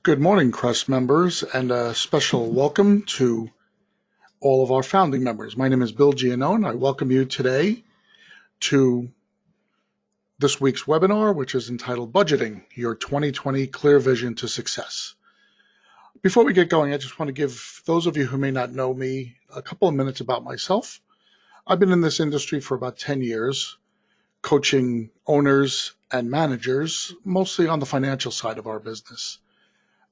Good morning, CREST members, and a special welcome to all of our founding members. My name is Bill Giannone. I welcome you today to this week's webinar, which is entitled Budgeting, Your 2020 Clear Vision to Success. Before we get going, I just want to give those of you who may not know me a couple of minutes about myself. I've been in this industry for about 10 years, coaching owners and managers, mostly on the financial side of our business.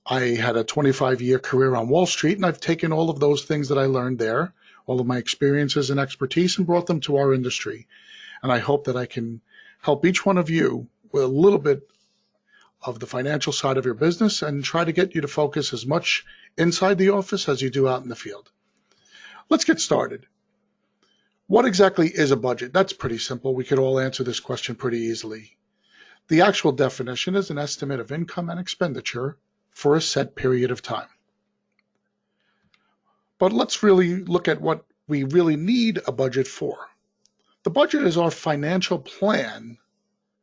I had a 25-year career on Wall Street, and I've taken all of those things that I learned there, all of my experiences and expertise, and brought them to our industry. And I hope that I can help each one of you with a little bit of the financial side of your business and try to get you to focus as much inside the office as you do out in the field. Let's get started. What exactly is a budget? That's pretty simple. We could all answer this question pretty easily. The actual definition is an estimate of income and expenditure for a set period of time. But let's really look at what we really need a budget for. The budget is our financial plan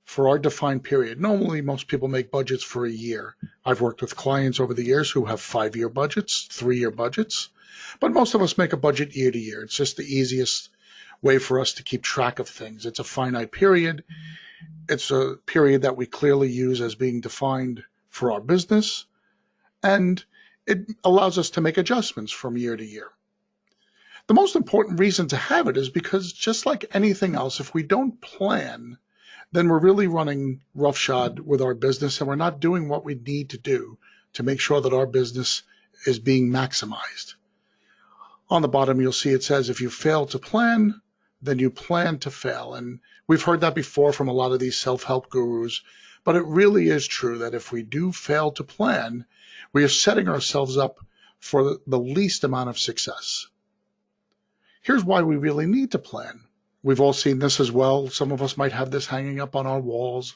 for our defined period. Normally, most people make budgets for a year. I've worked with clients over the years who have 5-year budgets, 3-year budgets, but most of us make a budget year to year. It's just the easiest way for us to keep track of things. It's a finite period. It's a period that we clearly use as being defined for our business, and it allows us to make adjustments from year to year. The most important reason to have it is because, just like anything else, if we don't plan, then we're really running roughshod with our business, and we're not doing what we need to do to make sure that our business is being maximized. On the bottom, you'll see it says, if you fail to plan, then you plan to fail. And we've heard that before from a lot of these self-help gurus, but it really is true that if we do fail to plan, we are setting ourselves up for the least amount of success. Here's why we really need to plan. We've all seen this as well. Some of us might have this hanging up on our walls,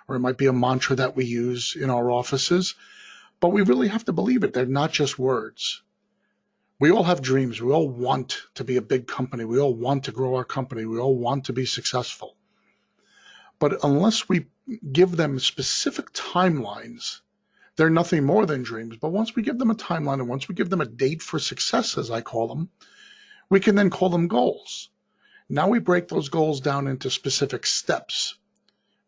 or it might be a mantra that we use in our offices, but we really have to believe it. They're not just words. We all have dreams. We all want to be a big company. We all want to grow our company. We all want to be successful. But unless we give them specific timelines, they're nothing more than dreams. But once we give them a timeline and once we give them a date for success, as I call them, we can then call them goals. Now we break those goals down into specific steps.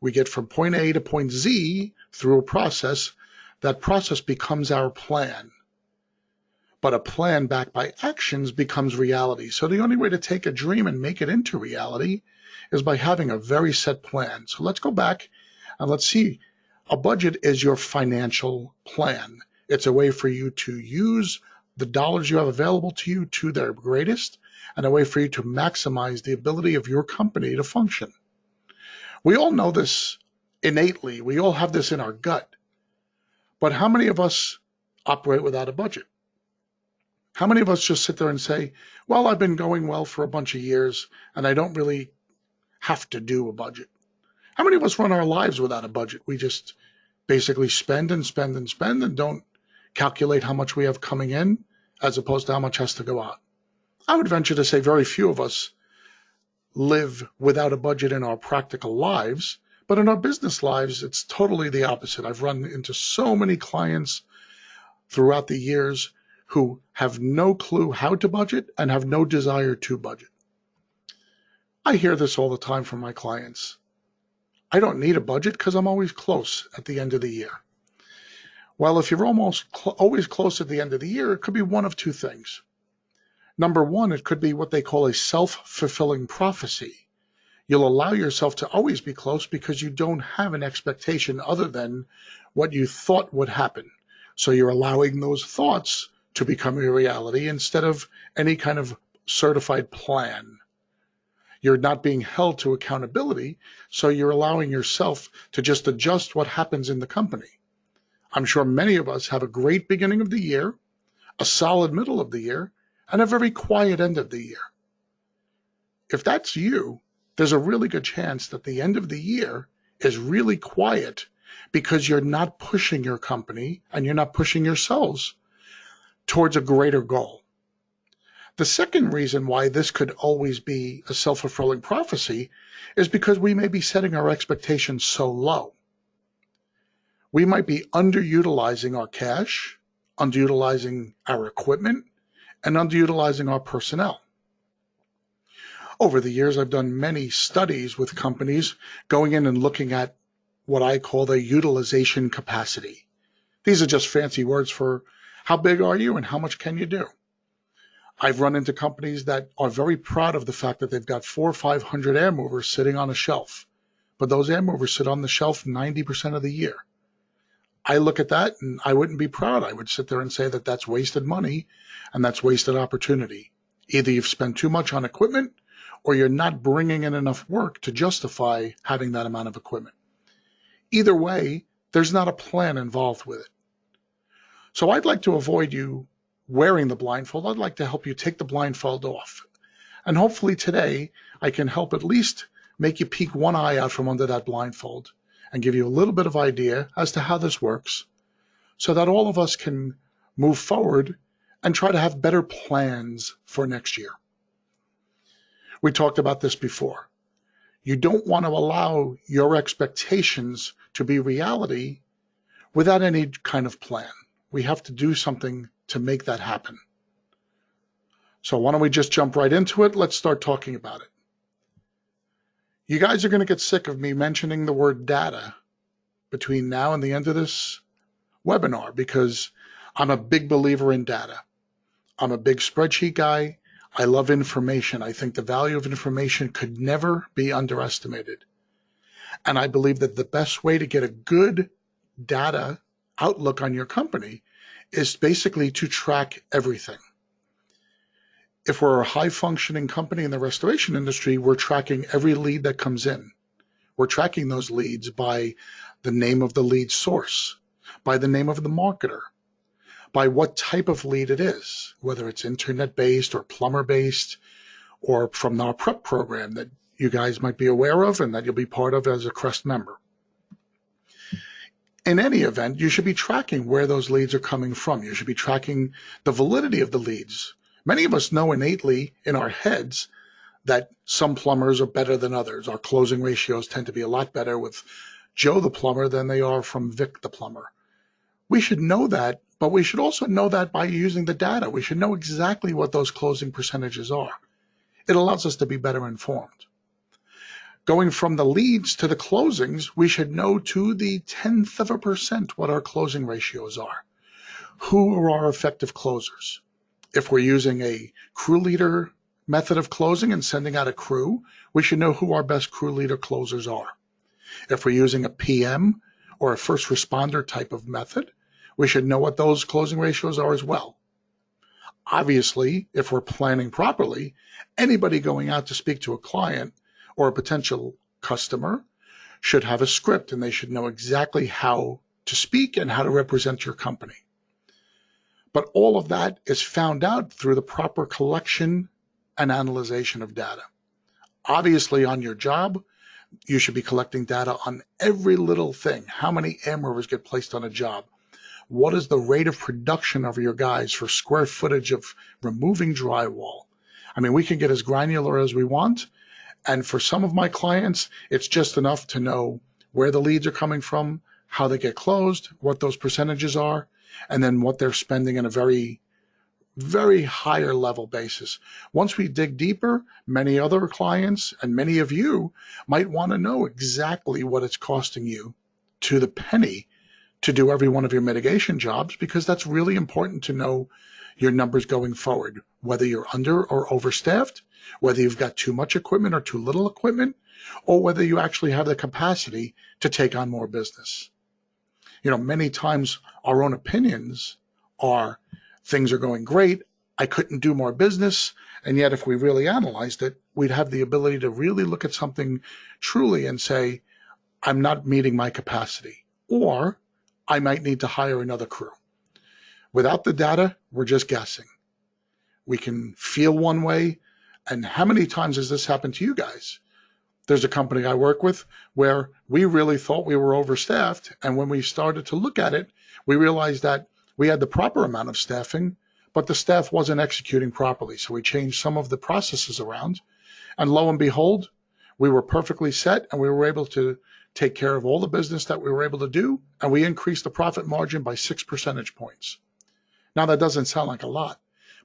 We get from point A to point Z through a process. That process becomes our plan. But a plan backed by actions becomes reality. So the only way to take a dream and make it into reality is by having a very set plan. So let's go back and let's see. A budget is your financial plan. It's a way for you to use the dollars you have available to you to their greatest, and a way for you to maximize the ability of your company to function. We all know this innately. We all have this in our gut. But how many of us operate without a budget? How many of us just sit there and say, well, I've been going well for a bunch of years, and I don't really have to do a budget? How many of us run our lives without a budget? We just basically spend and spend and spend and don't calculate how much we have coming in as opposed to how much has to go out. I would venture to say very few of us live without a budget in our practical lives, but in our business lives, it's totally the opposite. I've run into so many clients throughout the years who have no clue how to budget and have no desire to budget. I hear this all the time from my clients. I don't need a budget because I'm always close at the end of the year. Well, if you're always close at the end of the year, it could be one of two things. Number one, it could be what they call a self-fulfilling prophecy. You'll allow yourself to always be close because you don't have an expectation other than what you thought would happen. So you're allowing those thoughts to become a reality instead of any kind of certified plan. You're not being held to accountability, so you're allowing yourself to just adjust what happens in the company. I'm sure many of us have a great beginning of the year, a solid middle of the year, and a very quiet end of the year. If that's you, there's a really good chance that the end of the year is really quiet because you're not pushing your company and you're not pushing yourselves towards a greater goal. The second reason why this could always be a self-fulfilling prophecy is because we may be setting our expectations so low. We might be underutilizing our cash, underutilizing our equipment, and underutilizing our personnel. Over the years, I've done many studies with companies going in and looking at what I call the utilization capacity. These are just fancy words for how big are you and how much can you do. I've run into companies that are very proud of the fact that they've got 400 or 500 air movers sitting on a shelf, but those air movers sit on the shelf 90% of the year. I look at that and I wouldn't be proud. I would sit there and say that that's wasted money and that's wasted opportunity. Either you've spent too much on equipment or you're not bringing in enough work to justify having that amount of equipment. Either way, there's not a plan involved with it. So I'd like to avoid you wearing the blindfold. I'd like to help you take the blindfold off. And hopefully today I can help at least make you peek one eye out from under that blindfold and give you a little bit of idea as to how this works so that all of us can move forward and try to have better plans for next year. We talked about this before. You don't want to allow your expectations to be reality without any kind of plan. We have to do something to make that happen. So why don't we just jump right into it? Let's start talking about it. You guys are going to get sick of me mentioning the word data between now and the end of this webinar because I'm a big believer in data. I'm a big spreadsheet guy. I love information. I think the value of information could never be underestimated. And I believe that the best way to get a good data outlook on your company is basically to track everything. If we're a high-functioning company in the restoration industry, we're tracking every lead that comes in. We're tracking those leads by the name of the lead source, by the name of the marketer, by what type of lead it is, whether it's internet-based or plumber-based or from our prep program that you guys might be aware of and that you'll be part of as a CREST member. In any event, you should be tracking where those leads are coming from. You should be tracking the validity of the leads. Many of us know innately in our heads that some plumbers are better than others. Our closing ratios tend to be a lot better with Joe the plumber than they are from Vic the plumber. We should know that, but we should also know that by using the data. We should know exactly what those closing percentages are. It allows us to be better informed. Going from the leads to the closings, we should know to the 0.1% what our closing ratios are. Who are our effective closers? If we're using a crew leader method of closing and sending out a crew, we should know who our best crew leader closers are. If we're using a PM or a first responder type of method, we should know what those closing ratios are as well. Obviously, if we're planning properly, anybody going out to speak to a client or a potential customer should have a script and they should know exactly how to speak and how to represent your company. But all of that is found out through the proper collection and analyzation of data. Obviously, on your job, you should be collecting data on every little thing. How many air movers get placed on a job? What is the rate of production of your guys for square footage of removing drywall? I mean, we can get as granular as we want. And for some of my clients, it's just enough to know where the leads are coming from, how they get closed, what those percentages are, and then what they're spending in a very, very higher level basis. Once we dig deeper, many other clients and many of you might want to know exactly what it's costing you to the penny to do every one of your mitigation jobs, because that's really important to know your numbers going forward, whether you're under or overstaffed, whether you've got too much equipment or too little equipment, or whether you actually have the capacity to take on more business. You know, many times our own opinions are things are going great, I couldn't do more business, and yet if we really analyzed it, we'd have the ability to really look at something truly and say, I'm not meeting my capacity, or I might need to hire another crew. Without the data, we're just guessing. We can feel one way, and how many times has this happened to you guys? There's a company I work with where we really thought we were overstaffed, and when we started to look at it, we realized that we had the proper amount of staffing, but the staff wasn't executing properly. So we changed some of the processes around, and lo and behold, we were perfectly set, and we were able to take care of all the business that we were able to do, and we increased the profit margin by 6 percentage points. Now, that doesn't sound like a lot,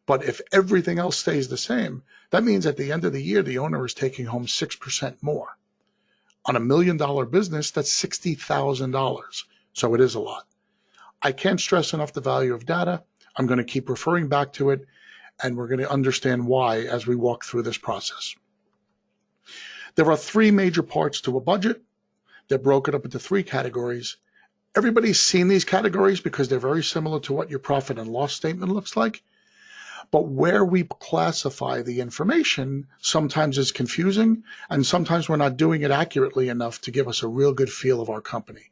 but if everything else stays the same, that means at the end of the year, the owner is taking home 6% more. On $1 million business, that's $60,000. So it is a lot. I can't stress enough the value of data. I'm going to keep referring back to it, and we're going to understand why as we walk through this process. There are 3 major parts to a budget. They're broken up into 3 categories. Everybody's seen these categories because they're very similar to what your profit and loss statement looks like. But where we classify the information sometimes is confusing, and sometimes we're not doing it accurately enough to give us a real good feel of our company.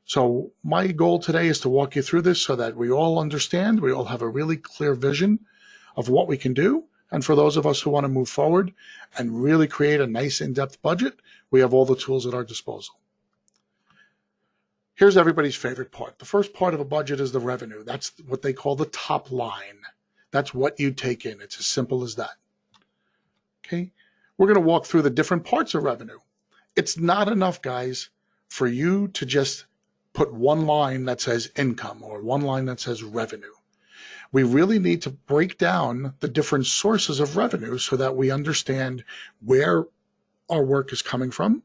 So my goal today is to walk you through this so that we all understand, we all have a really clear vision of what we can do. And for those of us who want to move forward and really create a nice in-depth budget, we have all the tools at our disposal. Here's everybody's favorite part. The first part of a budget is the revenue. That's what they call the top line. That's what you take in. It's as simple as that. Okay, we're going to walk through the different parts of revenue. It's not enough, guys, for you to just put one line that says income or one line that says revenue. We really need to break down the different sources of revenue so that we understand where our work is coming from,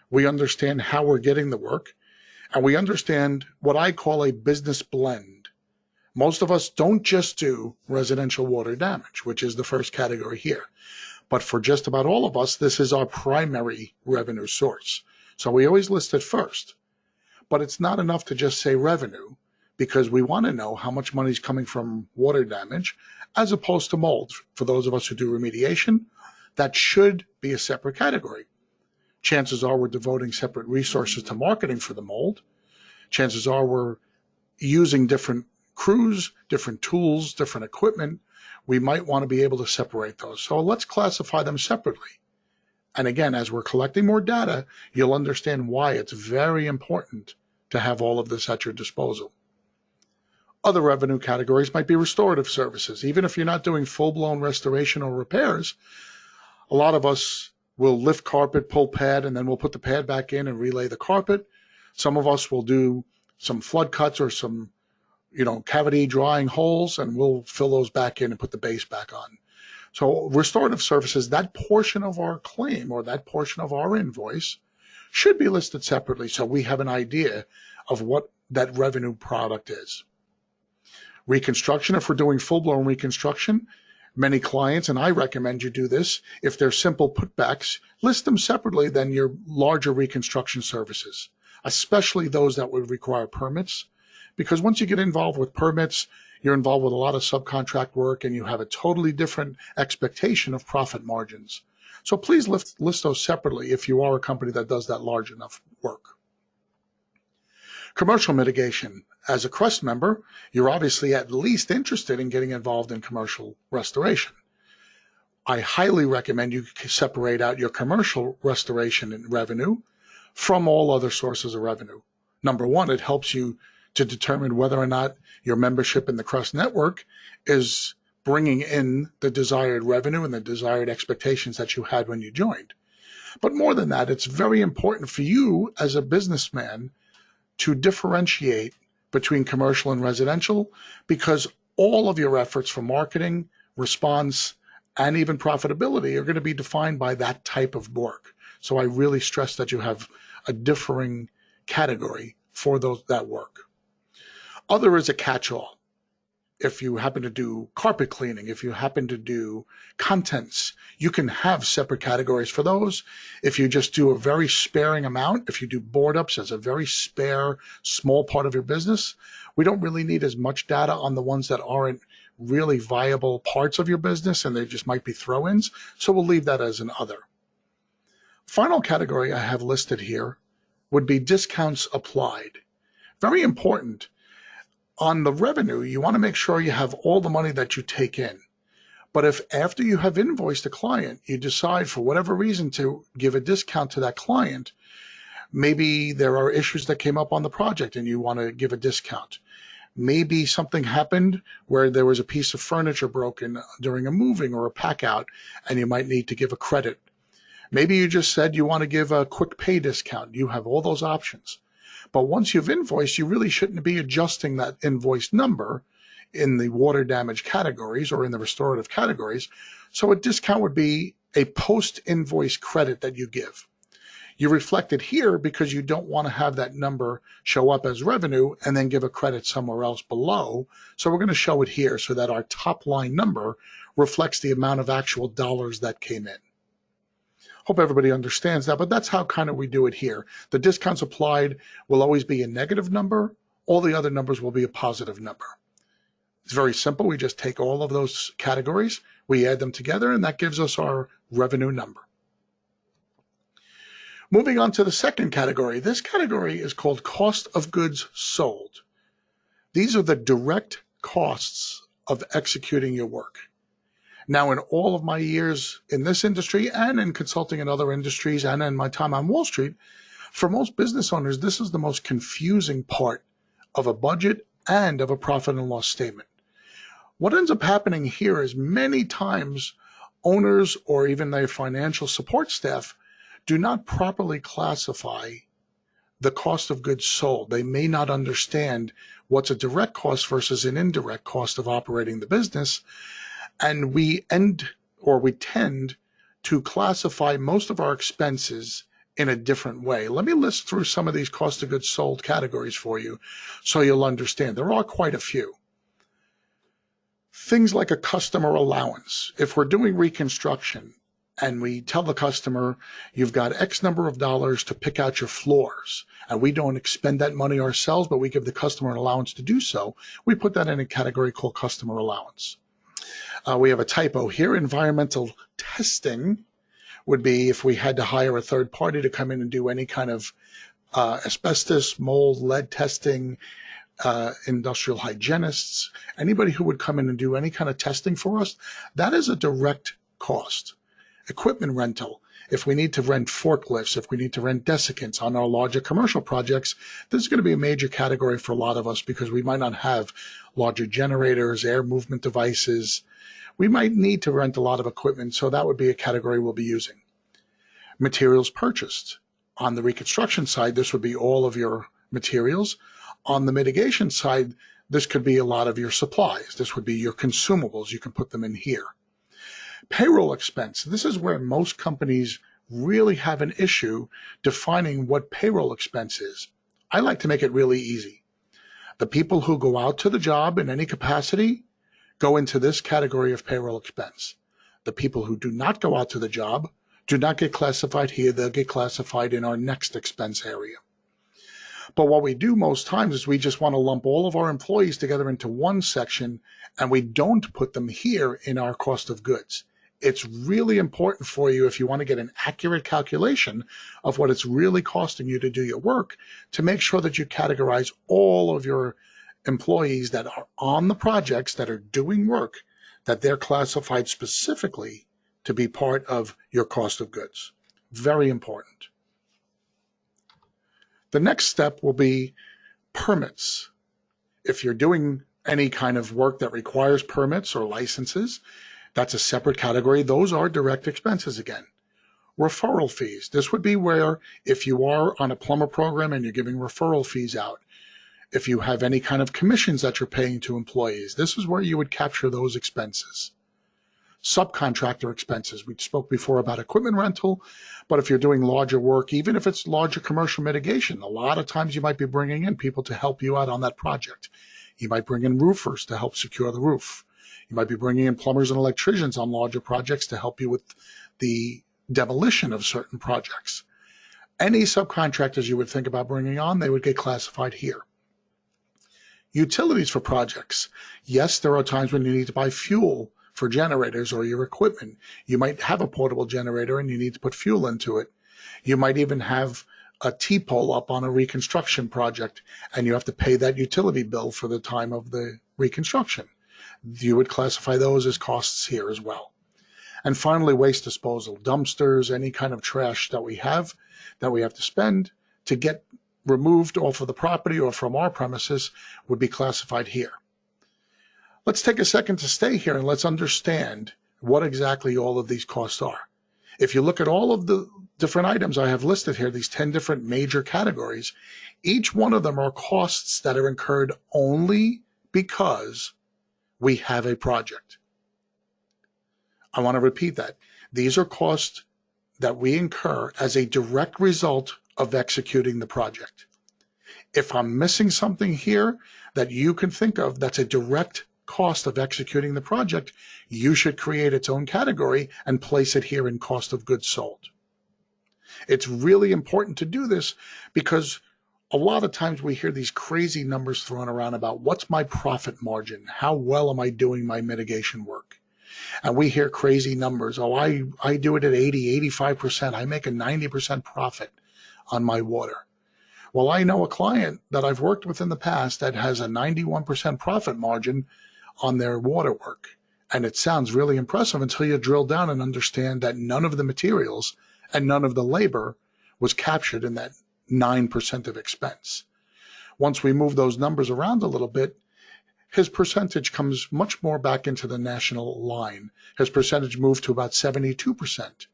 we understand how we're getting the work, and we understand what I call a business blend. Most of us don't just do residential water damage, which is the first category here. But for just about all of us, this is our primary revenue source. So we always list it first. But it's not enough to just say revenue, because we want to know how much money is coming from water damage as opposed to mold. For those of us who do remediation, that should be a separate category. Chances are we're devoting separate resources to marketing for the mold. Chances are we're using different crews, different tools, different equipment. We might want to be able to separate those. So let's classify them separately. And again, as we're collecting more data, you'll understand why it's very important to have all of this at your disposal. Other revenue categories might be restorative services. Even if you're not doing full-blown restoration or repairs, a lot of us will lift carpet, pull pad, and then we'll put the pad back in and relay the carpet. Some of us will do some flood cuts or some cavity drying holes, and we'll fill those back in and put the base back on. So restorative services, that portion of our claim or that portion of our invoice should be listed separately so we have an idea of what that revenue product is. Reconstruction, if we're doing full-blown reconstruction, many clients, and I recommend you do this, if they're simple putbacks, list them separately than your larger reconstruction services, especially those that would require permits. Because once you get involved with permits, you're involved with a lot of subcontract work and you have a totally different expectation of profit margins. So please list those separately if you are a company that does that large enough work. Commercial mitigation. As a CREST member, you're obviously at least interested in getting involved in commercial restoration. I highly recommend you separate out your commercial restoration and revenue from all other sources of revenue. Number one, it helps you to determine whether or not your membership in the CREST network is bringing in the desired revenue and the desired expectations that you had when you joined. But more than that, it's very important for you as a businessman to differentiate between commercial and residential, because all of your efforts for marketing, response, and even profitability are going to be defined by that type of work. So I really stress that you have a differing category for that work. Other is a catch-all. If you happen to do carpet cleaning, if you happen to do contents, you can have separate categories for those. If you just do a very sparing amount, if you do board ups as a very spare, small part of your business, we don't really need as much data on the ones that aren't really viable parts of your business and they just might be throw-ins. So we'll leave that as an other. Final category I have listed here would be discounts applied. Very important. On the revenue, you want to make sure you have all the money that you take in. But if after you have invoiced a client, you decide for whatever reason to give a discount to that client, maybe there are issues that came up on the project and you want to give a discount. Maybe something happened where there was a piece of furniture broken during a moving or a pack out and you might need to give a credit. Maybe you just said you want to give a quick pay discount. You have all those options. But once you've invoiced, you really shouldn't be adjusting that invoice number in the water damage categories or in the restorative categories. So a discount would be a post-invoice credit that you give. You reflect it here because you don't want to have that number show up as revenue and then give a credit somewhere else below. So we're going to show it here so that our top line number reflects the amount of actual dollars that came in. Hope everybody understands that, but that's how kind of we do it here. The discounts applied will always be a negative number. All the other numbers will be a positive number. It's very simple. We just take all of those categories, we add them together, and that gives us our revenue number. Moving on to the second category. This category is called cost of goods sold. These are the direct costs of executing your work. Now, in all of my years in this industry and in consulting in other industries and in my time on Wall Street, for most business owners, this is the most confusing part of a budget and of a profit and loss statement. What ends up happening here is many times owners or even their financial support staff do not properly classify the cost of goods sold. They may not understand what's a direct cost versus an indirect cost of operating the business. And we tend to classify most of our expenses in a different way. Let me list through some of these cost of goods sold categories for you so you'll understand. There are quite a few. Things like a customer allowance. If we're doing reconstruction and we tell the customer, you've got X number of dollars to pick out your floors, and we don't expend that money ourselves, but we give the customer an allowance to do so, we put that in a category called customer allowance. We have a typo here. Environmental testing would be if we had to hire a third party to come in and do any kind of asbestos, mold, lead testing, industrial hygienists, anybody who would come in and do any kind of testing for us, that is a direct cost. Equipment rental. If we need to rent forklifts, if we need to rent desiccants on our larger commercial projects, this is going to be a major category for a lot of us because we might not have larger generators, air movement devices. We might need to rent a lot of equipment, so that would be a category we'll be using. Materials purchased. On the reconstruction side, this would be all of your materials. On the mitigation side, this could be a lot of your supplies. This would be your consumables. You can put them in here. Payroll expense. This is where most companies really have an issue defining what payroll expense is. I like to make it really easy. The people who go out to the job in any capacity go into this category of payroll expense. The people who do not go out to the job do not get classified here. They'll get classified in our next expense area. But what we do most times is we just want to lump all of our employees together into one section, and we don't put them here in our cost of goods. It's really important for you, if you want to get an accurate calculation of what it's really costing you to do your work, to make sure that you categorize all of your employees that are on the projects that are doing work, that they're classified specifically to be part of your cost of goods. Very important. The next step will be permits. If you're doing any kind of work that requires permits or licenses, that's a separate category. Those are direct expenses again. Referral fees. This would be where if you are on a plumber program and you're giving referral fees out, if you have any kind of commissions that you're paying to employees, this is where you would capture those expenses. Subcontractor expenses. We spoke before about equipment rental, but if you're doing larger work, even if it's larger commercial mitigation, a lot of times you might be bringing in people to help you out on that project. You might bring in roofers to help secure the roof. You might be bringing in plumbers and electricians on larger projects to help you with the demolition of certain projects. Any subcontractors you would think about bringing on, they would get classified here. Utilities for projects. Yes, there are times when you need to buy fuel for generators or your equipment. You might have a portable generator and you need to put fuel into it. You might even have a T-pole up on a reconstruction project and you have to pay that utility bill for the time of the reconstruction. You would classify those as costs here as well. And finally, waste disposal, dumpsters, any kind of trash that we have to spend to get removed off of the property or from our premises would be classified here. Let's take a second to stay here and let's understand what exactly all of these costs are. If you look at all of the different items I have listed here, these 10 different major categories, each one of them are costs that are incurred only because we have a project. I want to repeat that. These are costs that we incur as a direct result of executing the project. If I'm missing something here that you can think of that's a direct cost of executing the project, you should create its own category and place it here in cost of goods sold. It's really important to do this because a lot of times we hear these crazy numbers thrown around about what's my profit margin? How well am I doing my mitigation work? And we hear crazy numbers. Oh, I do it at 80, 85%. I make a 90% profit on my water. Well, I know a client that I've worked with in the past that has a 91% profit margin on their water work. And it sounds really impressive until you drill down and understand that none of the materials and none of the labor was captured in that 9% of expense. Once we move those numbers around a little bit, his percentage comes much more back into the national line. His percentage moved to about 72%.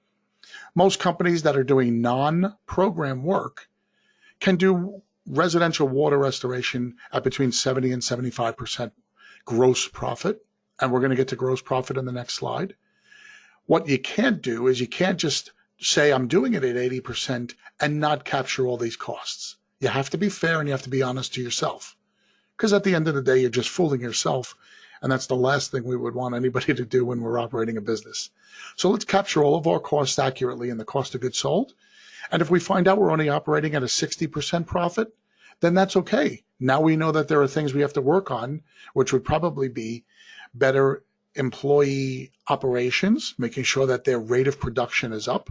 Most companies that are doing non-program work can do residential water restoration at between 70 and 75% gross profit. And we're going to get to gross profit in the next slide. What you can't do is you can't just say I'm doing it at 80% and not capture all these costs. You have to be fair and you have to be honest to yourself. Because at the end of the day, you're just fooling yourself. And that's the last thing we would want anybody to do when we're operating a business. So let's capture all of our costs accurately in the cost of goods sold. And if we find out we're only operating at a 60% profit, then that's okay. Now we know that there are things we have to work on, which would probably be better employee operations, making sure that their rate of production is up.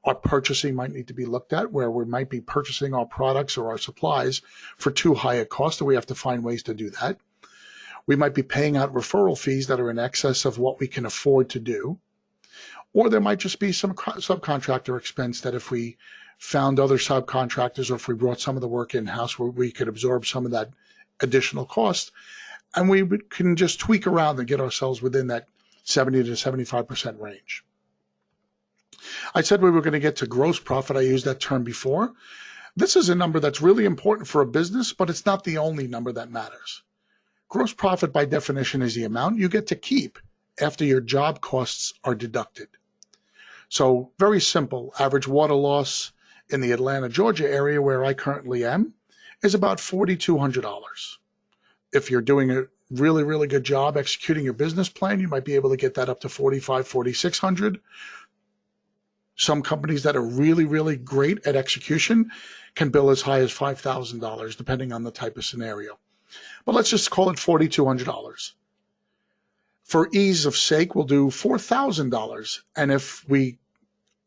Our purchasing might need to be looked at, where we might be purchasing our products or our supplies for too high a cost, and we have to find ways to do that. We might be paying out referral fees that are in excess of what we can afford to do. Or there might just be some subcontractor expense that if we found other subcontractors or if we brought some of the work in-house where we could absorb some of that additional cost, and we can just tweak around and get ourselves within that 70 to 75% range. I said we were going to get to gross profit. I used that term before. This is a number that's really important for a business, but it's not the only number that matters. Gross profit, by definition, is the amount you get to keep after your job costs are deducted. So very simple. Average water loss in the Atlanta, Georgia area where I currently am is about $4,200. If you're doing a really, really good job executing your business plan, you might be able to get that up to $4,500, $4,600. Some companies that are really, really great at execution can bill as high as $5,000, depending on the type of scenario. But let's just call it $4,200. For ease of sake, we'll do $4,000. And if we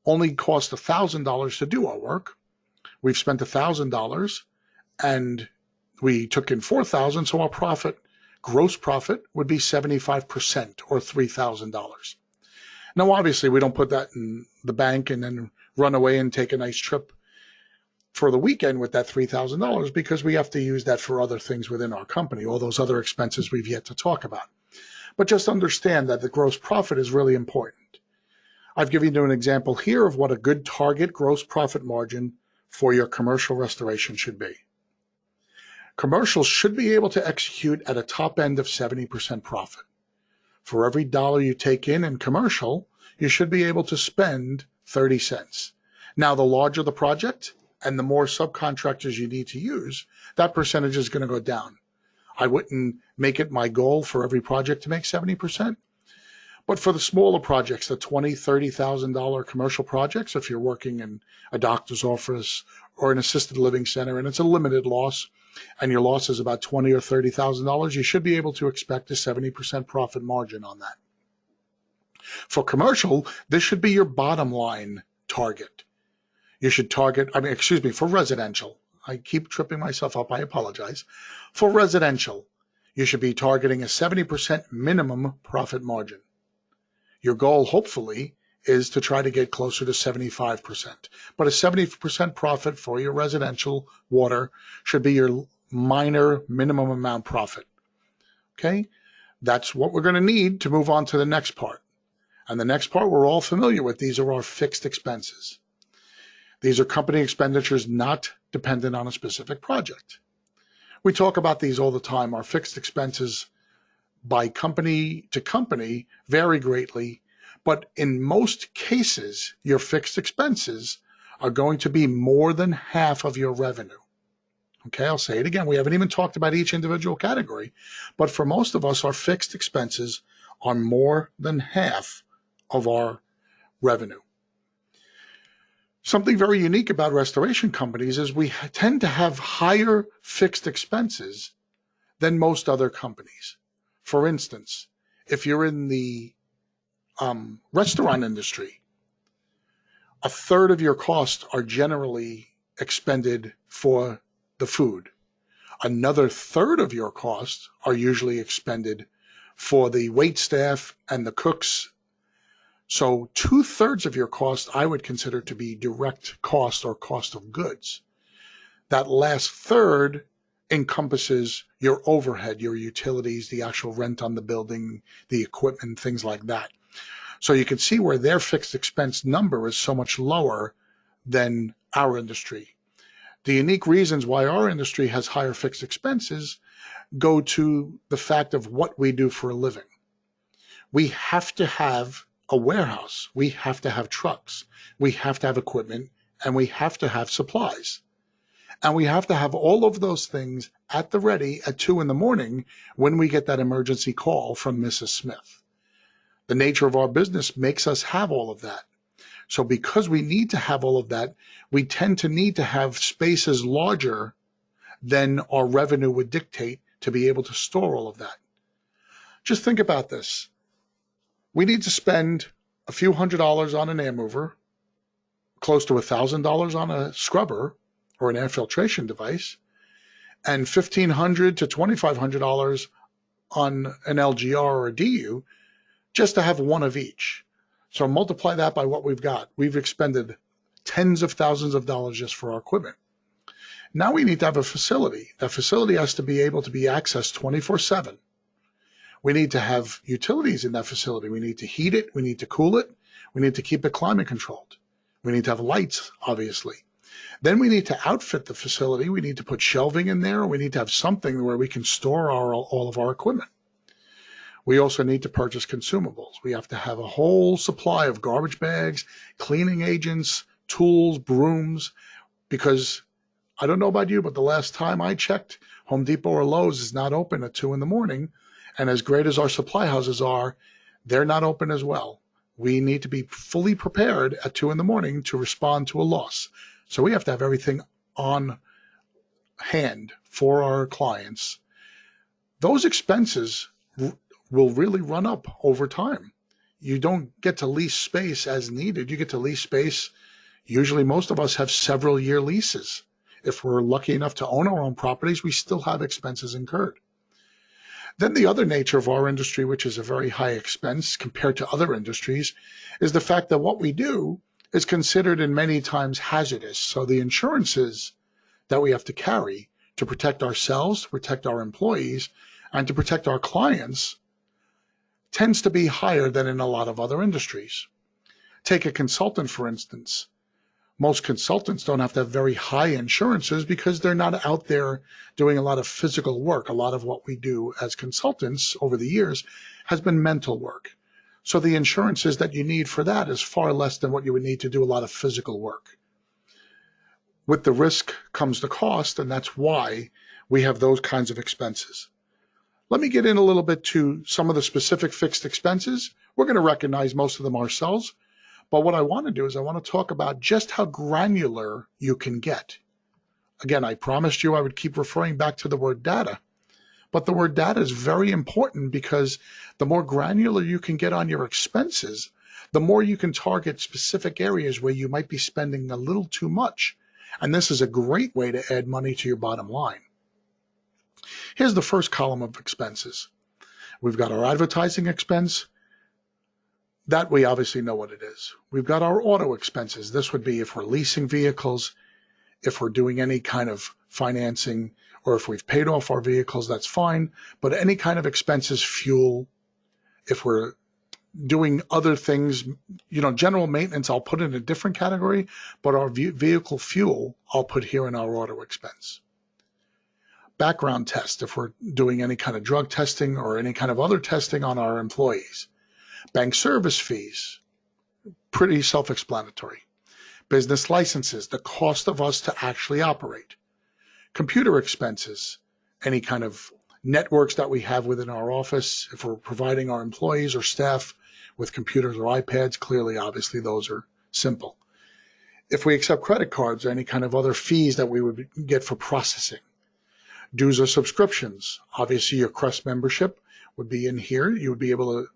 only cost $1,000 to do our work, we've spent $1,000 and we took in $4,000. So our profit, gross profit, would be 75% or $3,000. Now, obviously, we don't put that in the bank and then run away and take a nice trip for the weekend with that $3,000 because we have to use that for other things within our company, all those other expenses we've yet to talk about. But just understand that the gross profit is really important. I've given you an example here of what a good target gross profit margin for your commercial restoration should be. Commercials should be able to execute at a top end of 70% profit. For every dollar you take in commercial, you should be able to spend 30 cents. Now, the larger the project and the more subcontractors you need to use, that percentage is going to go down. I wouldn't make it my goal for every project to make 70%. But for the smaller projects, the $20,000, $30,000 commercial projects, if you're working in a doctor's office or an assisted living center and it's a limited loss and your loss is about $20,000 or $30,000, you should be able to expect a 70% profit margin on that. For commercial, this should be your bottom line target. You should target, for residential. I keep tripping myself up. I apologize. For residential, you should be targeting a 70% minimum profit margin. Your goal, hopefully, is to try to get closer to 75%. But a 70% profit for your residential water should be your minor minimum amount profit. Okay? That's what we're going to need to move on to the next part. And the next part we're all familiar with. These are our fixed expenses. These are company expenditures not dependent on a specific project. We talk about these all the time. Our fixed expenses by company to company vary greatly, but in most cases, your fixed expenses are going to be more than half of your revenue. Okay, I'll say it again. We haven't even talked about each individual category, but for most of us, our fixed expenses are more than half of our revenue. Something very unique about restoration companies is we tend to have higher fixed expenses than most other companies. For instance, if you're in the restaurant industry, a third of your costs are generally expended for the food. Another third of your costs are usually expended for the wait staff and the cooks. So 2/3 of your cost I would consider to be direct cost or cost of goods. That last third encompasses your overhead, your utilities, the actual rent on the building, the equipment, things like that. So you can see where their fixed expense number is so much lower than our industry. The unique reasons why our industry has higher fixed expenses go to the fact of what we do for a living. We have to have a warehouse. We have to have trucks. We have to have equipment, and we have to have supplies. And we have to have all of those things at the ready at 2 a.m. when we get that emergency call from Mrs. Smith. The nature of our business makes us have all of that. So because we need to have all of that, we tend to need to have spaces larger than our revenue would dictate to be able to store all of that. Just think about this. We need to spend a few $100s on an air mover, close to $1,000 on a scrubber or an air filtration device, and $1,500 to $2,500 on an LGR or a DU just to have one of each. So multiply that by what we've got. We've expended tens of thousands of dollars just for our equipment. Now we need to have a facility. That facility has to be able to be accessed 24/7. We need to have utilities in that facility. We need to heat it. We need to cool it. We need to keep it climate controlled. We need to have lights, obviously. Then we need to outfit the facility. We need to put shelving in there. We need to have something where we can store all of our equipment. We also need to purchase consumables. We have to have a whole supply of garbage bags, cleaning agents, tools, brooms, because I don't know about you, but the last time I checked, Home Depot or Lowe's is not open at 2 a.m. And as great as our supply houses are, they're not open as well. We need to be fully prepared at 2 a.m. to respond to a loss. So we have to have everything on hand for our clients. Those expenses will really run up over time. You don't get to lease space as needed. You get to lease space. Usually most of us have several year leases. If we're lucky enough to own our own properties, we still have expenses incurred. Then the other nature of our industry, which is a very high expense compared to other industries, is the fact that what we do is considered in many times hazardous. So the insurances that we have to carry to protect ourselves, to protect our employees, and to protect our clients tends to be higher than in a lot of other industries. Take a consultant, for instance. Most consultants don't have to have very high insurances because they're not out there doing a lot of physical work. A lot of what we do as consultants over the years has been mental work. So the insurances that you need for that is far less than what you would need to do a lot of physical work. With the risk comes the cost, and that's why we have those kinds of expenses. Let me get in a little bit to some of the specific fixed expenses. We're going to recognize most of them ourselves, but what I want to do is I want to talk about just how granular you can get. Again, I promised you I would keep referring back to the word data, but the word data is very important because the more granular you can get on your expenses, the more you can target specific areas where you might be spending a little too much. And this is a great way to add money to your bottom line. Here's the first column of expenses. We've got our advertising expense. That we obviously know what it is. We've got our auto expenses. This would be if we're leasing vehicles, if we're doing any kind of financing, or if we've paid off our vehicles, that's fine. But any kind of expenses, fuel, if we're doing other things, general maintenance, I'll put in a different category, but our vehicle fuel, I'll put here in our auto expense. Background test, if we're doing any kind of drug testing or any kind of other testing on our employees. Bank service fees, pretty self-explanatory. Business licenses, the cost of us to actually operate. Computer expenses, any kind of networks that we have within our office, if we're providing our employees or staff with computers or iPads, clearly, obviously, those are simple. If we accept credit cards or any kind of other fees that we would get for processing. Dues or subscriptions, obviously your CREST membership would be in here. You would be able to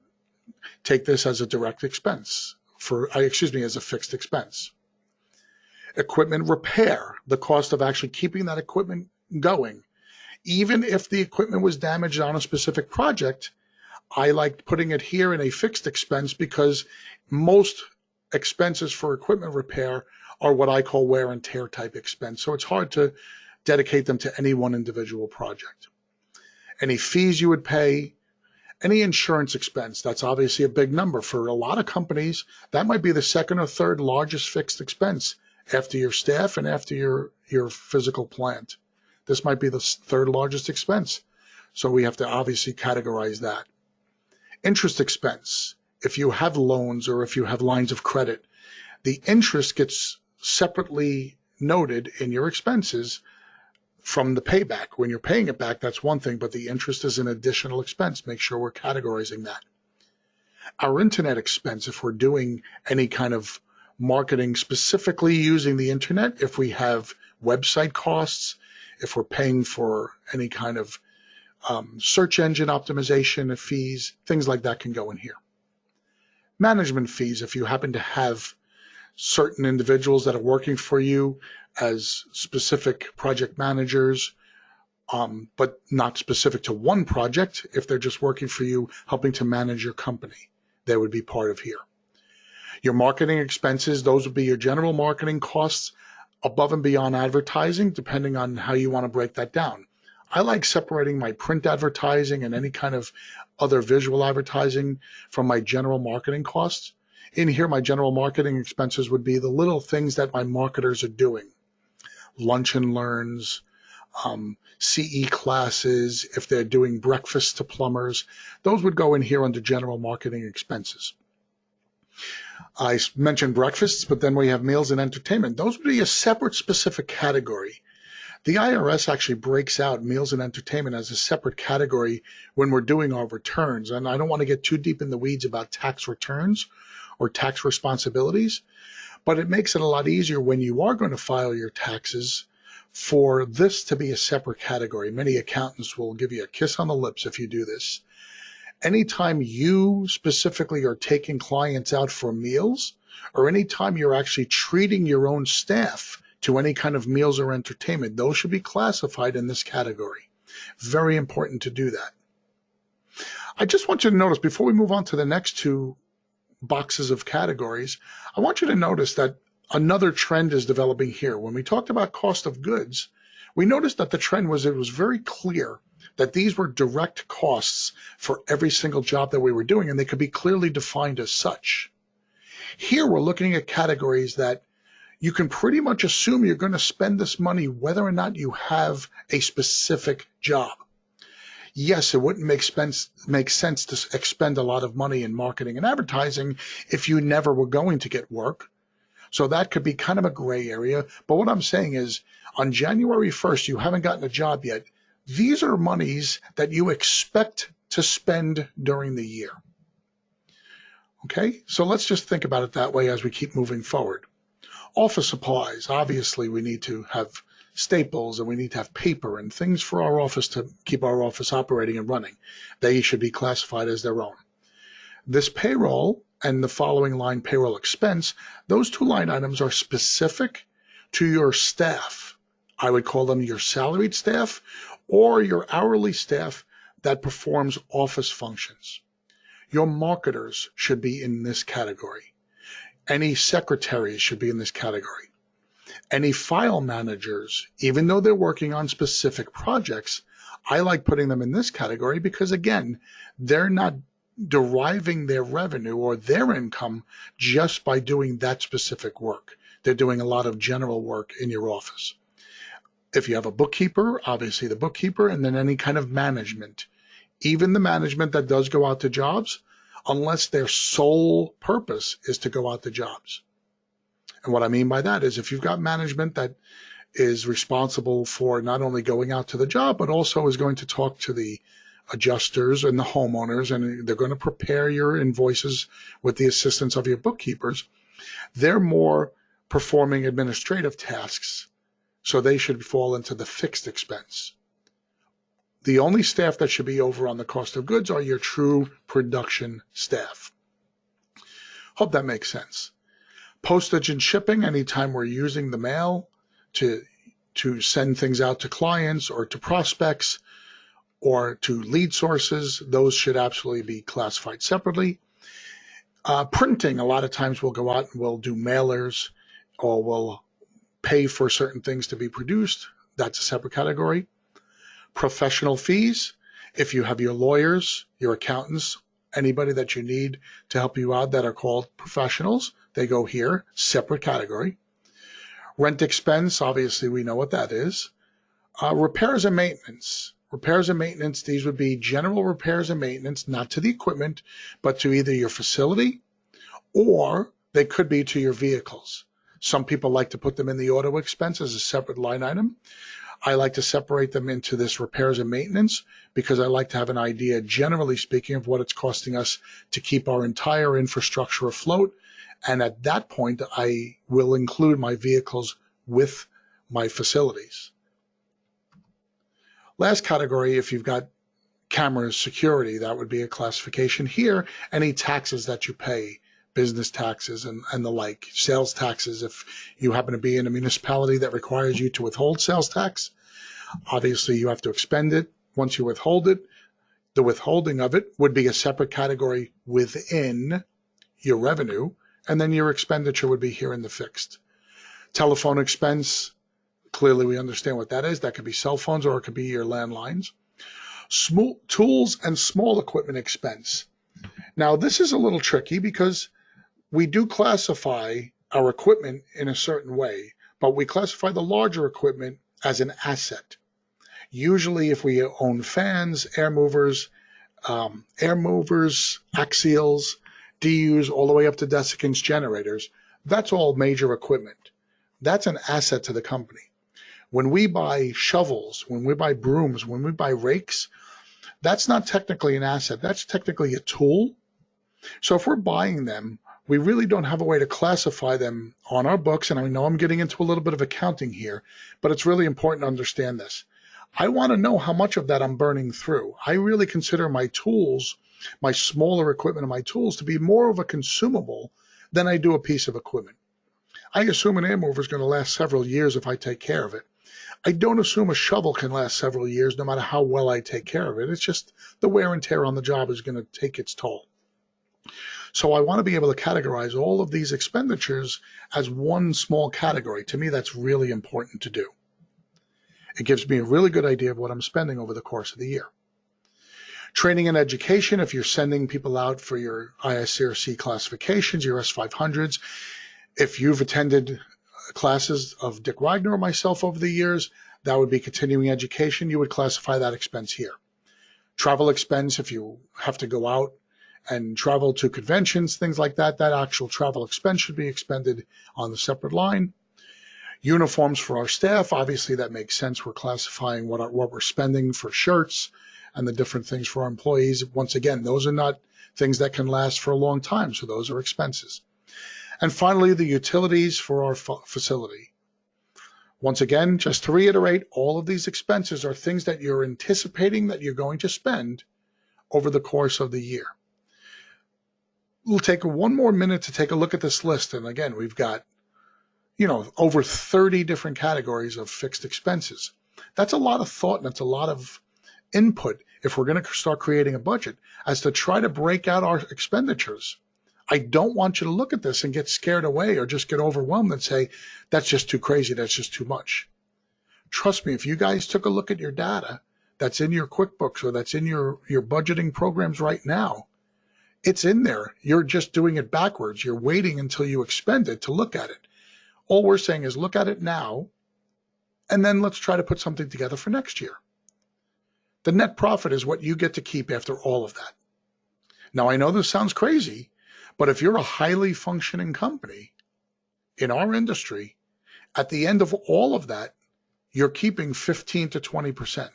take this as a direct expense as a fixed expense. Equipment repair, the cost of actually keeping that equipment going. Even if the equipment was damaged on a specific project, I like putting it here in a fixed expense because most expenses for equipment repair are what I call wear and tear type expense. So it's hard to dedicate them to any one individual project. Any fees you would pay, any insurance expense, that's obviously a big number. For a lot of companies, that might be the second or third largest fixed expense after your staff and after your physical plant. This might be the third largest expense. So we have to obviously categorize that. Interest expense, if you have loans or if you have lines of credit, the interest gets separately noted in your expenses from the payback. When you're paying it back, that's one thing, but the interest is an additional expense. Make sure we're categorizing that. Our internet expense, if we're doing any kind of marketing specifically using the internet, if we have website costs, if we're paying for any kind of search engine optimization fees, things like that can go in here. Management fees, if you happen to have certain individuals that are working for you as specific project managers, but not specific to one project. If they're just working for you, helping to manage your company, they would be part of here. Your marketing expenses, those would be your general marketing costs above and beyond advertising, depending on how you want to break that down. I like separating my print advertising and any kind of other visual advertising from my general marketing costs. In here, my general marketing expenses would be the little things that my marketers are doing. Lunch and learns, CE classes, if they're doing breakfast to plumbers, those would go in here under general marketing expenses. I mentioned breakfasts, but then we have meals and entertainment. Those would be a separate specific category. The IRS actually breaks out meals and entertainment as a separate category when we're doing our returns. And I don't want to get too deep in the weeds about tax returns or tax responsibilities, but it makes it a lot easier when you are going to file your taxes for this to be a separate category. Many accountants will give you a kiss on the lips if you do this. Anytime you specifically are taking clients out for meals, or anytime you're actually treating your own staff to any kind of meals or entertainment, those should be classified in this category. Very important to do that. I just want you to notice, before we move on to the next two boxes of categories, I want you to notice that another trend is developing here. When we talked about cost of goods, we noticed that the trend was, it was very clear that these were direct costs for every single job that we were doing, and they could be clearly defined as such. Here we're looking at categories that you can pretty much assume you're going to spend this money whether or not you have a specific job. Yes, it wouldn't make sense to expend a lot of money in marketing and advertising if you never were going to get work. So that could be kind of a gray area. But what I'm saying is, on January 1st, you haven't gotten a job yet. These are monies that you expect to spend during the year. Okay, so let's just think about it that way as we keep moving forward. Office supplies, obviously we need to have staples and we need to have paper and things for our office to keep our office operating and running. They should be classified as their own. This payroll and the following line, payroll expense, those two line items are specific to your staff. I would call them your salaried staff or your hourly staff that performs office functions. Your marketers should be in this category. Any secretaries should be in this category. Any file managers, even though they're working on specific projects, I like putting them in this category because, again, they're not deriving their revenue or their income just by doing that specific work. They're doing a lot of general work in your office. If you have a bookkeeper, obviously the bookkeeper, and then any kind of management, even the management that does go out to jobs, unless their sole purpose is to go out to jobs. And what I mean by that is if you've got management that is responsible for not only going out to the job, but also is going to talk to the adjusters and the homeowners, and they're going to prepare your invoices with the assistance of your bookkeepers, they're more performing administrative tasks. So they should fall into the fixed expense. The only staff that should be over on the cost of goods are your true production staff. Hope that makes sense. Postage and shipping, anytime we're using the mail to send things out to clients or to prospects or to lead sources, those should absolutely be classified separately. Printing, a lot of times we'll go out and we'll do mailers or we'll pay for certain things to be produced. That's a separate category. Professional fees, if you have your lawyers, your accountants, anybody that you need to help you out that are called professionals, they go here, separate category. Rent expense, obviously we know what that is. Repairs and maintenance. Repairs and maintenance, these would be general repairs and maintenance, not to the equipment, but to either your facility or they could be to your vehicles. Some people like to put them in the auto expense as a separate line item. I like to separate them into this repairs and maintenance because I like to have an idea, generally speaking, of what it's costing us to keep our entire infrastructure afloat. And at that point, I will include my vehicles with my facilities. Last category, if you've got cameras, security, that would be a classification here. Any taxes that you pay, business taxes and the like, sales taxes. If you happen to be in a municipality that requires you to withhold sales tax, obviously you have to expend it. Once you withhold it, the withholding of it would be a separate category within your revenue, and then your expenditure would be here in the fixed. Telephone expense, clearly we understand what that is. That could be cell phones or it could be your landlines. Small tools and small equipment expense. Now this is a little tricky because we do classify our equipment in a certain way, but we classify the larger equipment as an asset. Usually if we own fans, air movers, axials, DUs, all the way up to desiccants generators, that's all major equipment. That's an asset to the company. When we buy shovels, when we buy brooms, when we buy rakes, that's not technically an asset. That's technically a tool. So if we're buying them, we really don't have a way to classify them on our books. And I know I'm getting into a little bit of accounting here, but it's really important to understand this. I want to know how much of that I'm burning through. I really consider my tools, my smaller equipment and my tools to be more of a consumable than I do a piece of equipment. I assume an air mover is going to last several years if I take care of it. I don't assume a shovel can last several years no matter how well I take care of it. It's just the wear and tear on the job is going to take its toll. So I want to be able to categorize all of these expenditures as one small category. To me, that's really important to do. It gives me a really good idea of what I'm spending over the course of the year. Training and education, if you're sending people out for your ISCRC classifications, your S500s, if you've attended classes of Dick Wagner or myself over the years, that would be continuing education. You would classify that expense here. Travel expense, if you have to go out and travel to conventions, things like that, that actual travel expense should be expended on the separate line. Uniforms for our staff, obviously that makes sense. We're classifying what we're spending for shirts and the different things for our employees. Once again, those are not things that can last for a long time, so those are expenses. And finally, the utilities for our facility. Once again, just to reiterate, all of these expenses are things that you're anticipating that you're going to spend over the course of the year. We'll take one more minute to take a look at this list. And again, we've got, over 30 different categories of fixed expenses. That's a lot of thought and it's a lot of input if we're going to start creating a budget as to try to break out our expenditures. I don't want you to look at this and get scared away or just get overwhelmed and say, that's just too crazy, that's just too much. Trust me, if you guys took a look at your data that's in your QuickBooks or that's in your budgeting programs right now, It's in there. You're just doing it backwards. You're waiting until you expend it to look at it. All we're saying is look at it now, and then let's try to put something together for next year. The net profit is what you get to keep after all of that. Now, I know this sounds crazy, but if you're a highly functioning company in our industry, at the end of all of that, you're keeping 15 to 20%.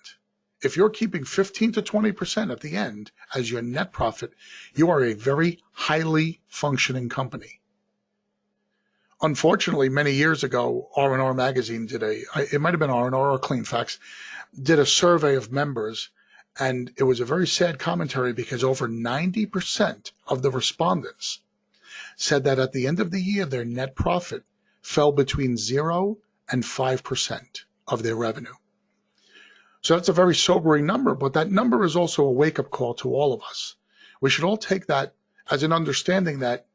If you're keeping 15 to 20% at the end as your net profit, you are a very highly functioning company. Unfortunately, many years ago, R&R Magazine it might have been R&R or CleanFacts, did a survey of members, and it was a very sad commentary because over 90% of the respondents said that at the end of the year, their net profit fell between 0 and 5% of their revenue. So that's a very sobering number, but that number is also a wake-up call to all of us. We should all take that as an understanding that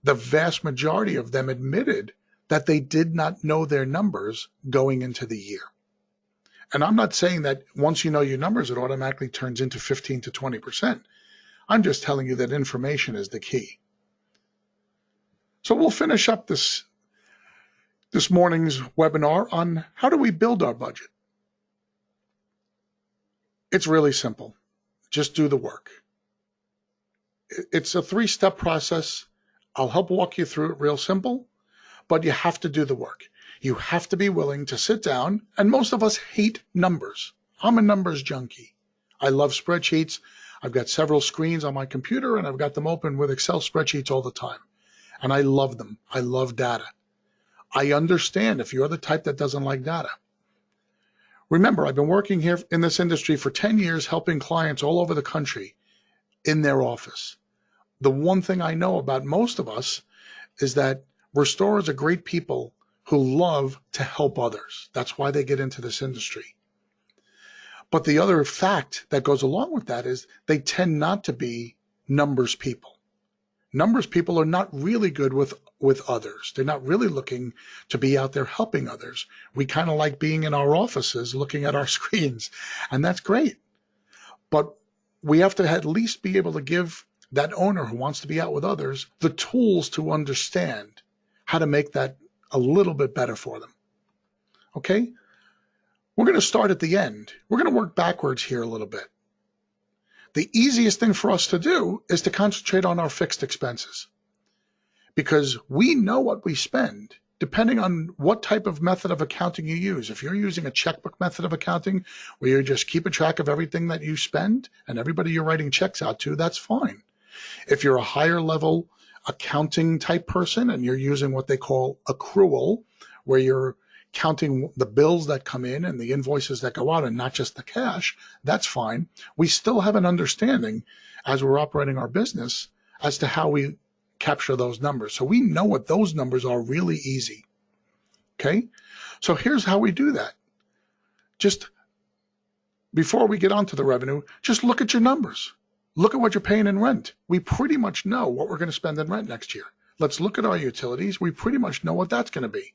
the vast majority of them admitted that they did not know their numbers going into the year. And I'm not saying that once you know your numbers, it automatically turns into 15 to 20%. I'm just telling you that information is the key. So we'll finish up this morning's webinar on how do we build our budget. It's really simple. Just do the work. It's a 3-step process. I'll help walk you through it real simple, but you have to do the work. You have to be willing to sit down, and most of us hate numbers. I'm a numbers junkie. I love spreadsheets. I've got several screens on my computer, and I've got them open with Excel spreadsheets all the time. And I love them. I love data. I understand if you're the type that doesn't like data. Remember, I've been working here in this industry for 10 years, helping clients all over the country in their office. The one thing I know about most of us is that restorers are great people who love to help others. That's why they get into this industry. But the other fact that goes along with that is they tend not to be numbers people. Numbers people are not really good with others. They're not really looking to be out there helping others. We kind of like being in our offices looking at our screens, and that's great. But we have to at least be able to give that owner who wants to be out with others the tools to understand how to make that a little bit better for them. Okay? We're going to start at the end. We're going to work backwards here a little bit. The easiest thing for us to do is to concentrate on our fixed expenses, because we know what we spend depending on what type of method of accounting you use. If you're using a checkbook method of accounting where you're just keeping track of everything that you spend and everybody you're writing checks out to, that's fine. If you're a higher level accounting type person and you're using what they call accrual, where you're counting the bills that come in and the invoices that go out and not just the cash, that's fine. We still have an understanding as we're operating our business as to how we capture those numbers. So we know what those numbers are really easy. Okay? So here's how we do that. Just before we get onto the revenue, just look at your numbers. Look at what you're paying in rent. We pretty much know what we're going to spend in rent next year. Let's look at our utilities. We pretty much know what that's going to be.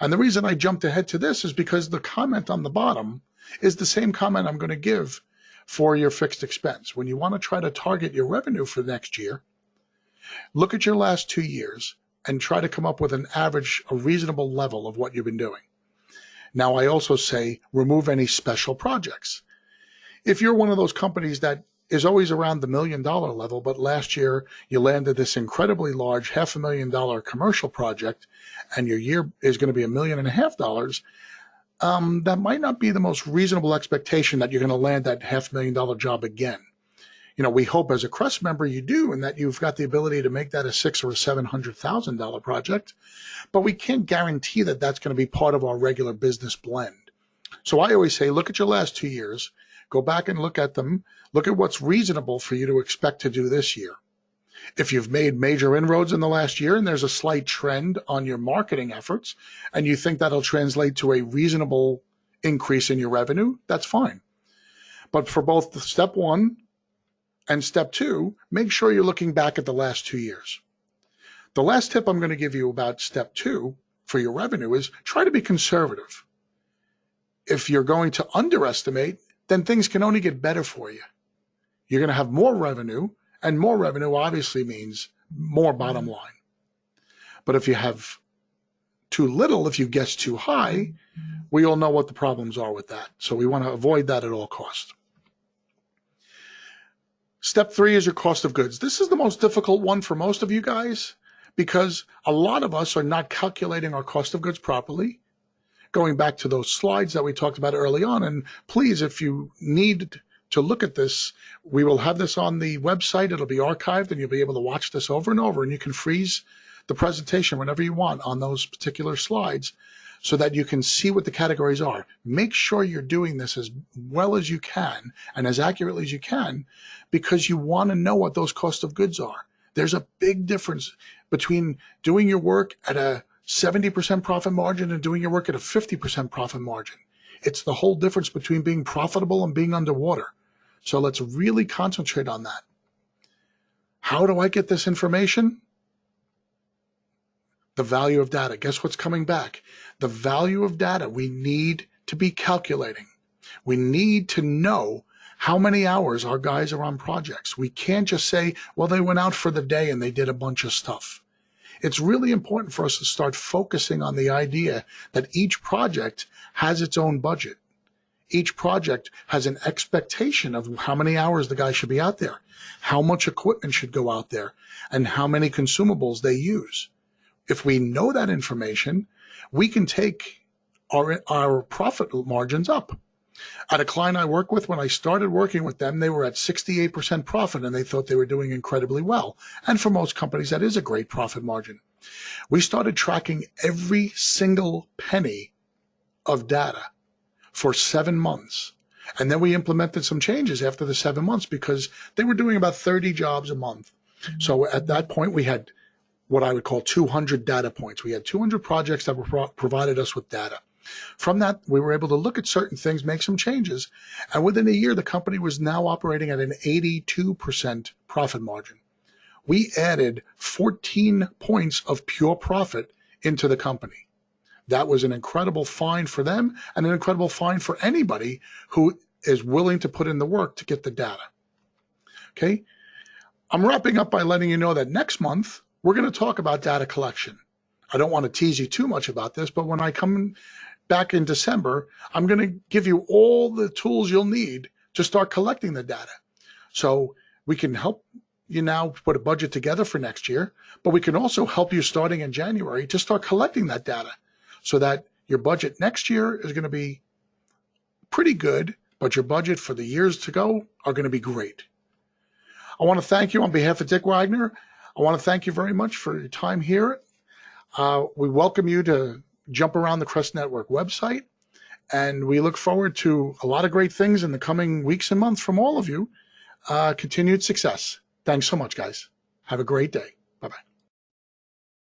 And the reason I jumped ahead to this is because the comment on the bottom is the same comment I'm going to give for your fixed expense. When you want to try to target your revenue for next year, look at your last 2 years and try to come up with an average, a reasonable level of what you've been doing. Now, I also say remove any special projects. If you're one of those companies that is always around the $1 million level, but last year you landed this incredibly large $500,000 commercial project and your year is going to be $1.5 million, that might not be the most reasonable expectation that you're going to land that $500,000 job again. You know, we hope as a CREST member you do, and that you've got the ability to make that a $600,000 or $700,000 project, but we can't guarantee that that's going to be part of our regular business blend. So I always say, look at your last 2 years, go back and look at them, look at what's reasonable for you to expect to do this year. If you've made major inroads in the last year and there's a slight trend on your marketing efforts and you think that'll translate to a reasonable increase in your revenue, that's fine. But for both the step 1 and step 2, make sure you're looking back at the last 2 years. The last tip I'm going to give you about step 2 for your revenue is try to be conservative. If you're going to underestimate, then things can only get better for you. You're going to have more revenue And more revenue obviously means more bottom line. But if you have too little, if you guess too high, we all know what the problems are with that. So we want to avoid that at all costs. Step 3 is your cost of goods. This is the most difficult one for most of you guys because a lot of us are not calculating our cost of goods properly. Going back to those slides that we talked about early on, and please, if you need to look at this, we will have this on the website. It'll be archived and you'll be able to watch this over and over, and you can freeze the presentation whenever you want on those particular slides so that you can see what the categories are. Make sure you're doing this as well as you can and as accurately as you can because you want to know what those cost of goods are. There's a big difference between doing your work at a 70% profit margin and doing your work at a 50% profit margin. It's the whole difference between being profitable and being underwater. So let's really concentrate on that. How do I get this information? The value of data. Guess what's coming back? The value of data we need to be calculating. We need to know how many hours our guys are on projects. We can't just say, well, they went out for the day and they did a bunch of stuff. It's really important for us to start focusing on the idea that each project has its own budget. Each project has an expectation of how many hours the guy should be out there, how much equipment should go out there, and how many consumables they use. If we know that information, we can take our profit margins up. At a client I work with, when I started working with them, they were at 68% profit and they thought they were doing incredibly well. And for most companies, that is a great profit margin. We started tracking every single penny of data for 7 months. And then we implemented some changes after the 7 months because they were doing about 30 jobs a month. So at that point, we had what I would call 200 data points. We had 200 projects that were provided us with data. From that, we were able to look at certain things, make some changes, and within a year, the company was now operating at an 82% profit margin. We added 14 points of pure profit into the company. That was an incredible find for them and an incredible find for anybody who is willing to put in the work to get the data. Okay, I'm wrapping up by letting you know that next month, we're going to talk about data collection. I don't want to tease you too much about this, but when I come back in December, I'm going to give you all the tools you'll need to start collecting the data. So we can help you now put a budget together for next year, but we can also help you starting in January to start collecting that data so that your budget next year is going to be pretty good, but your budget for the years to go are going to be great. I want to thank you on behalf of Dick Wagner. I want to thank you very much for your time here. We welcome you to jump around the CREST Network website, and we look forward to a lot of great things in the coming weeks and months from all of you. Continued success. Thanks so much, guys. Have a great day. Bye-bye.